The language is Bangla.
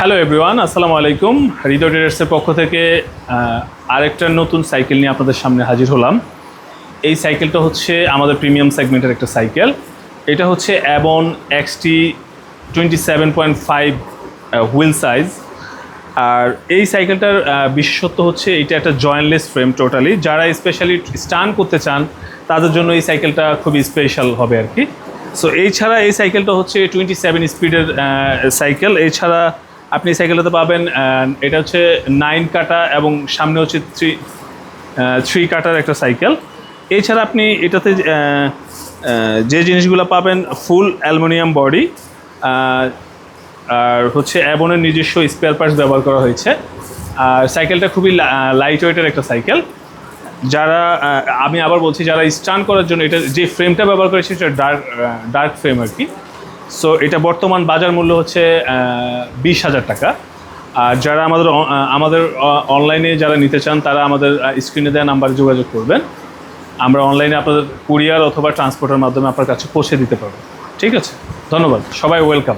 হ্যালো এভরিওয়ান, আসসালামু আলাইকুম। হৃদয় ট্রেডার্সের পক্ষ থেকে আরেকটা নতুন সাইকেল নিয়ে আপনাদের সামনে হাজির হলাম। এই সাইকেলটা হচ্ছে আমাদের প্রিমিয়াম সেগমেন্টের একটা সাইকেল। এটা হচ্ছে অ্যাবন XT 27.5 হুইল সাইজ। আর এই সাইকেলটার বিশেষত্ব হচ্ছে এটা একটা জয়েন্টলেস ফ্রেম টোটালি। যারা স্পেশালি স্টান করতে চান তাদের জন্য এই সাইকেলটা খুবই স্পেশাল হবে আর কি। সো এছাড়া এই সাইকেলটা হচ্ছে 27 স্পিডের সাইকেল। এছাড়া আপনি এই সাইকেলটাতে পাবেন, এটা হচ্ছে 9 কাটা এবং সামনে হচ্ছে 3 কাটার একটা সাইকেল। এছাড়া আপনি এটাতে যে জিনিসগুলো পাবেন, ফুল অ্যালুমিনিয়াম বডি, আর হচ্ছে অ্যাবনের নিজস্ব স্পেয়ার পার্টস ব্যবহার করা হয়েছে। আর সাইকেলটা খুবই লাইট ওয়েটের একটা সাইকেল। যারা আমি আবার বলছি, যারা স্টান করার জন্য এটা যে ফ্রেমটা ব্যবহার করেছে সেটা ডার্ক ফ্রেম আর কি। সো এটা বর্তমান বাজার মূল্য হচ্ছে 20,000 টাকা। আর যারা আমাদের অনলাইনে যারা নিতে চান তারা আমাদের স্ক্রিনে দেওয়া নাম্বারে যোগাযোগ করবেন। আমরা অনলাইনে আপনাদের কুরিয়ার অথবা ট্রান্সপোর্টের মাধ্যমে আপনার কাছে পৌঁছে দিতে পারবো। ঠিক আছে, ধন্যবাদ, সবাই ওয়েলকাম।